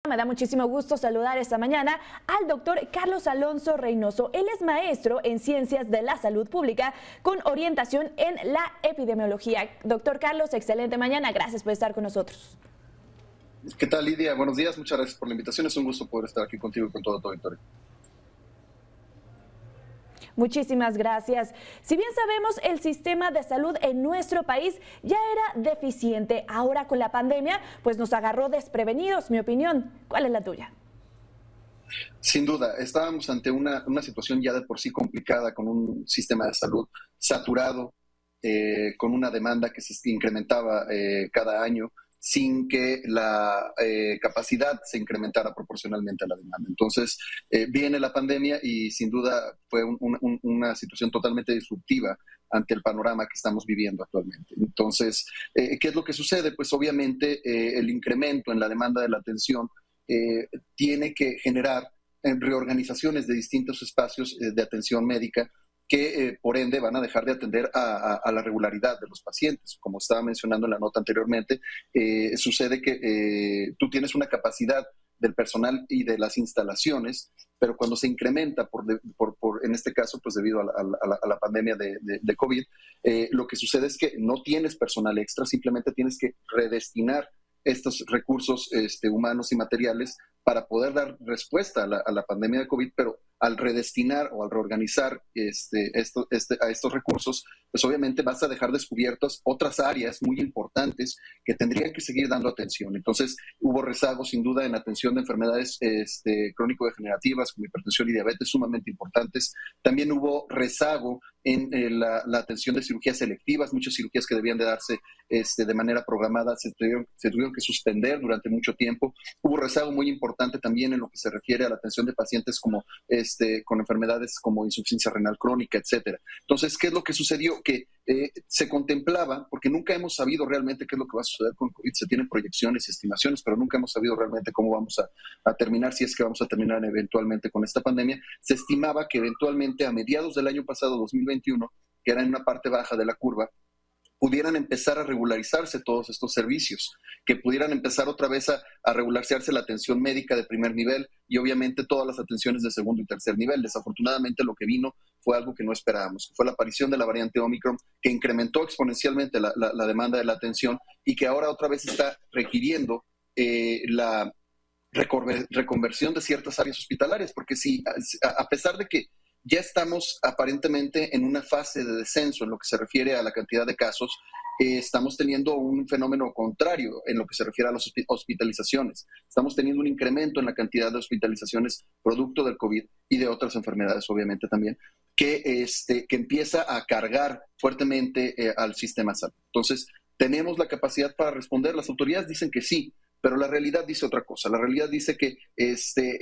Me da muchísimo gusto saludar esta mañana al doctor Carlos Alonso Reynoso. Él es maestro en Ciencias de la Salud Pública con orientación en la epidemiología. Doctor Carlos, excelente mañana. Gracias por estar con nosotros. ¿Qué tal, Lidia? Buenos días. Muchas gracias por la invitación. Es un gusto poder estar aquí contigo y con todo tu auditorio. Muchísimas gracias. Si bien sabemos, el sistema de salud en nuestro país ya era deficiente. Ahora con la pandemia, pues nos agarró desprevenidos, mi opinión. ¿Cuál es la tuya? Sin duda, estábamos ante una situación ya de por sí complicada, con un sistema de salud saturado, con una demanda que se incrementaba cada año, sin que la capacidad se incrementara proporcionalmente a la demanda. Entonces, viene la pandemia y sin duda fue una situación totalmente disruptiva ante el panorama que estamos viviendo actualmente. Entonces, ¿qué es lo que sucede? Pues obviamente el incremento en la demanda de la atención tiene que generar reorganizaciones de distintos espacios de atención médica que por ende van a dejar de atender a la regularidad de los pacientes. Como estaba mencionando en la nota anteriormente, sucede que tú tienes una capacidad del personal y de las instalaciones, pero cuando se incrementa, en este caso, pues debido a la pandemia de COVID, lo que sucede es que no tienes personal extra, simplemente tienes que redestinar estos recursos humanos y materiales para poder dar respuesta a la pandemia de COVID, pero al redestinar o al reorganizar a estos recursos, pues obviamente vas a dejar descubiertas otras áreas muy importantes que tendrían que seguir dando atención. Entonces, hubo rezago sin duda en atención de enfermedades crónico-degenerativas como hipertensión y diabetes sumamente importantes. También hubo rezago en la atención de cirugías selectivas, muchas cirugías que debían de darse de manera programada se tuvieron que suspender durante mucho tiempo. Hubo rezago muy importante también en lo que se refiere a la atención de pacientes como con enfermedades como insuficiencia renal crónica, etcétera. Entonces, ¿qué es lo que sucedió? Que se contemplaba, porque nunca hemos sabido realmente qué es lo que va a suceder con COVID. Se tienen proyecciones y estimaciones, pero nunca hemos sabido realmente cómo vamos a terminar, si es que vamos a terminar eventualmente con esta pandemia. Se estimaba que eventualmente a mediados del año pasado, 2021, que era en una parte baja de la curva, pudieran empezar a regularizarse todos estos servicios, que pudieran empezar otra vez a regularizarse la atención médica de primer nivel y obviamente todas las atenciones de segundo y tercer nivel. Desafortunadamente lo que vino fue algo que no esperábamos, fue la aparición de la variante Omicron, que incrementó exponencialmente la demanda de la atención y que ahora otra vez está requiriendo la reconversión de ciertas áreas hospitalarias, porque si a pesar de que ya estamos aparentemente en una fase de descenso en lo que se refiere a la cantidad de casos, estamos teniendo un fenómeno contrario en lo que se refiere a las hospitalizaciones. Estamos teniendo un incremento en la cantidad de hospitalizaciones producto del COVID y de otras enfermedades, obviamente también, que empieza a cargar fuertemente al sistema de salud. Entonces, ¿tenemos la capacidad para responder? Las autoridades dicen que sí, pero la realidad dice otra cosa. La realidad dice que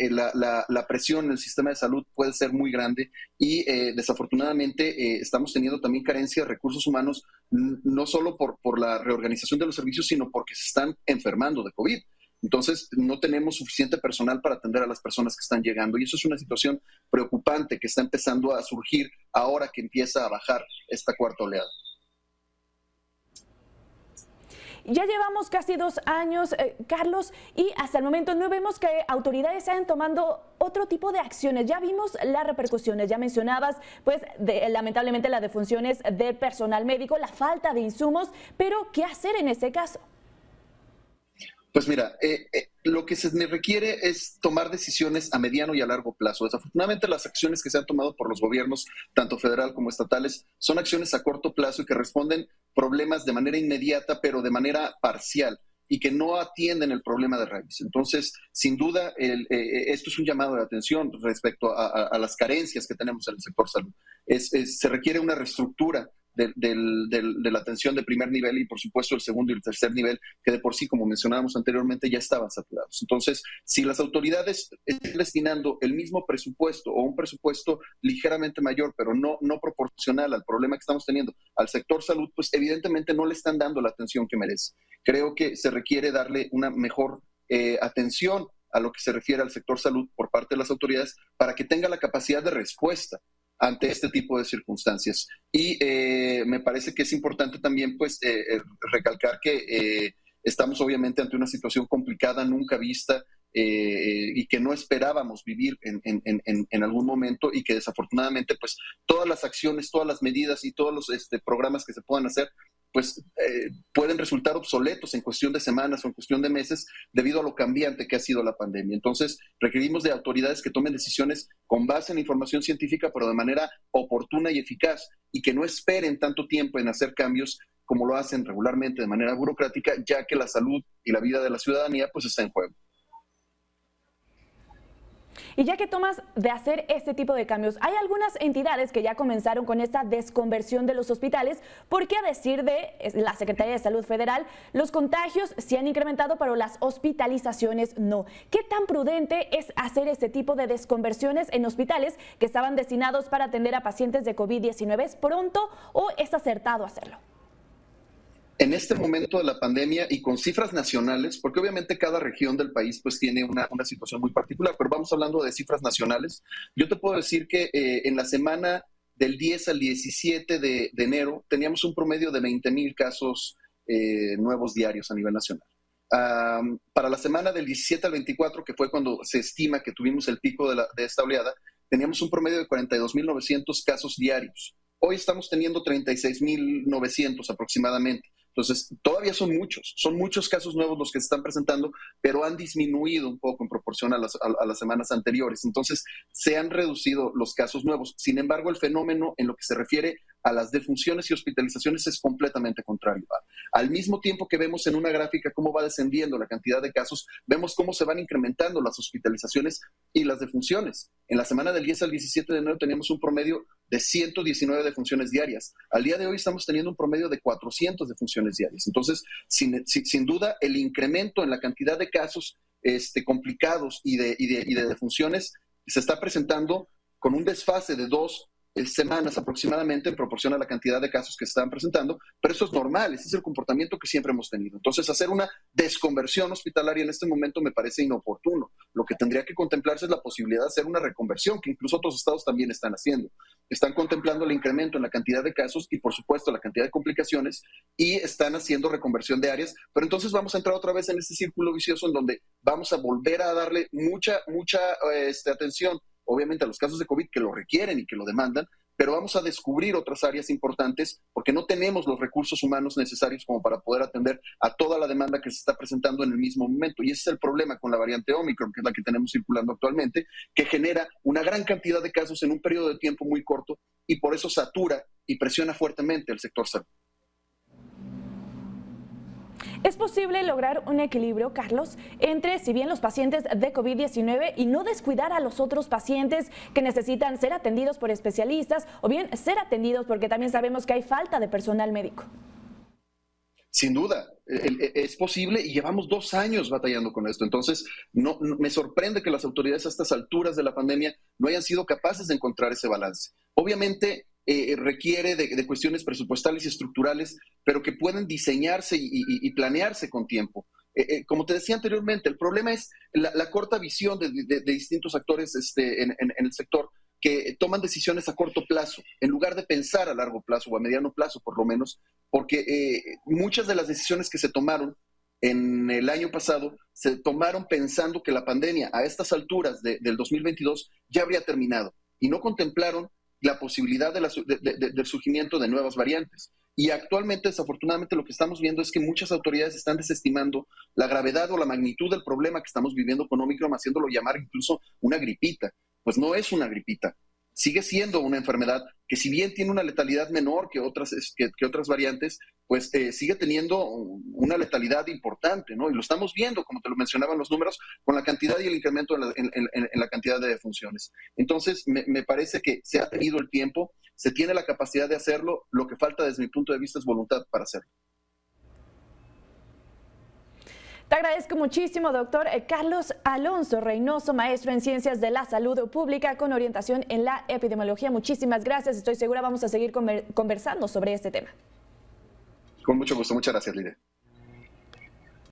la presión en el sistema de salud puede ser muy grande y desafortunadamente estamos teniendo también carencia de recursos humanos, no solo por la reorganización de los servicios, sino porque se están enfermando de COVID. Entonces, no tenemos suficiente personal para atender a las personas que están llegando y eso es una situación preocupante que está empezando a surgir ahora que empieza a bajar esta cuarta oleada. Ya llevamos casi 2 años, Carlos, y hasta el momento no vemos que autoridades estén tomando otro tipo de acciones. Ya vimos las repercusiones, ya mencionabas, pues, lamentablemente las defunciones del personal médico, la falta de insumos, pero ¿qué hacer en este caso? Pues mira, lo que se requiere es tomar decisiones a mediano y a largo plazo. Desafortunadamente, las acciones que se han tomado por los gobiernos, tanto federal como estatales, son acciones a corto plazo y que responden problemas de manera inmediata, pero de manera parcial y que no atienden el problema de raíz. Entonces, sin duda, esto es un llamado de atención respecto a las carencias que tenemos en el sector salud. Se requiere una reestructura de la atención de primer nivel y por supuesto el segundo y el tercer nivel, que de por sí, como mencionábamos anteriormente, ya estaban saturados. Entonces, si las autoridades están destinando el mismo presupuesto o un presupuesto ligeramente mayor, pero no proporcional al problema que estamos teniendo al sector salud, pues evidentemente no le están dando la atención que merece. Creo que se requiere darle una mejor atención a lo que se refiere al sector salud por parte de las autoridades para que tenga la capacidad de respuesta ante este tipo de circunstancias. Y me parece que es importante también pues recalcar que estamos obviamente ante una situación complicada, nunca vista, y que no esperábamos vivir en algún momento, y que desafortunadamente pues todas las acciones, todas las medidas y todos los programas que se puedan hacer pues pueden resultar obsoletos en cuestión de semanas o en cuestión de meses debido a lo cambiante que ha sido la pandemia. Entonces, requerimos de autoridades que tomen decisiones con base en información científica, pero de manera oportuna y eficaz, y que no esperen tanto tiempo en hacer cambios como lo hacen regularmente de manera burocrática, ya que la salud y la vida de la ciudadanía pues está en juego. Y ya que tomas de hacer este tipo de cambios, hay algunas entidades que ya comenzaron con esta desconversión de los hospitales, porque a decir de la Secretaría de Salud Federal, los contagios se han incrementado, pero las hospitalizaciones no. ¿Qué tan prudente es hacer este tipo de desconversiones en hospitales que estaban destinados para atender a pacientes de COVID-19? ¿Es pronto o es acertado hacerlo? En este momento de la pandemia y con cifras nacionales, porque obviamente cada región del país pues tiene una situación muy particular, pero vamos hablando de cifras nacionales, yo te puedo decir que en la semana del 10 al 17 de enero teníamos un promedio de 20,000 casos nuevos diarios a nivel nacional. Para la semana del 17 al 24, que fue cuando se estima que tuvimos el pico de esta oleada, teníamos un promedio de 42,900 casos diarios. Hoy estamos teniendo 36,900 aproximadamente. Entonces, todavía son muchos casos nuevos los que se están presentando, pero han disminuido un poco en proporción a las semanas anteriores. Entonces, se han reducido los casos nuevos. Sin embargo, el fenómeno en lo que se refiere a las defunciones y hospitalizaciones es completamente contrario. Al mismo tiempo que vemos en una gráfica cómo va descendiendo la cantidad de casos, vemos cómo se van incrementando las hospitalizaciones y las defunciones. En la semana del 10 al 17 de enero teníamos un promedio de 119 defunciones diarias. Al día de hoy estamos teniendo un promedio de 400 defunciones diarias. Entonces, sin duda, el incremento en la cantidad de casos complicados y de defunciones se está presentando con un desfase de 2 semanas aproximadamente en proporción a la cantidad de casos que se están presentando, pero eso es normal, ese es el comportamiento que siempre hemos tenido. Entonces, hacer una desconversión hospitalaria en este momento me parece inoportuno. Lo que tendría que contemplarse es la posibilidad de hacer una reconversión, que incluso otros estados también están haciendo. Están contemplando el incremento en la cantidad de casos y, por supuesto, la cantidad de complicaciones, y están haciendo reconversión de áreas, pero entonces vamos a entrar otra vez en este círculo vicioso en donde vamos a volver a darle mucha atención, obviamente, a los casos de COVID que lo requieren y que lo demandan, pero vamos a descubrir otras áreas importantes porque no tenemos los recursos humanos necesarios como para poder atender a toda la demanda que se está presentando en el mismo momento. Y ese es el problema con la variante Omicron, que es la que tenemos circulando actualmente, que genera una gran cantidad de casos en un periodo de tiempo muy corto, y por eso satura y presiona fuertemente el sector salud. ¿Es posible lograr un equilibrio, Carlos, entre, si bien los pacientes de COVID-19, y no descuidar a los otros pacientes que necesitan ser atendidos por especialistas, o bien ser atendidos porque también sabemos que hay falta de personal médico? Sin duda, es posible, y llevamos 2 años batallando con esto. Entonces, no, me sorprende que las autoridades a estas alturas de la pandemia no hayan sido capaces de encontrar ese balance. Obviamente, requiere de cuestiones presupuestales y estructurales, pero que pueden diseñarse y planearse con tiempo. Como te decía anteriormente, el problema es la corta visión de distintos actores en el sector, que toman decisiones a corto plazo, en lugar de pensar a largo plazo o a mediano plazo, por lo menos, porque muchas de las decisiones que se tomaron en el año pasado se tomaron pensando que la pandemia a estas alturas del 2022 ya habría terminado, y no contemplaron la posibilidad del surgimiento de nuevas variantes. Y actualmente, desafortunadamente, lo que estamos viendo es que muchas autoridades están desestimando la gravedad o la magnitud del problema que estamos viviendo con Omicron, haciéndolo llamar incluso una gripita. Pues no es una gripita. Sigue siendo una enfermedad que, si bien tiene una letalidad menor que otras variantes, pues sigue teniendo una letalidad importante, ¿no? Y lo estamos viendo, como te lo mencionaban los números, con la cantidad y el incremento en la cantidad de defunciones. Entonces, me parece que se ha tenido el tiempo, se tiene la capacidad de hacerlo, lo que falta desde mi punto de vista es voluntad para hacerlo. Te agradezco muchísimo, doctor Carlos Alonso Reynoso, maestro en Ciencias de la Salud Pública con orientación en la epidemiología. Muchísimas gracias. Estoy segura vamos a seguir conversando sobre este tema. Con mucho gusto. Muchas gracias, Lidia.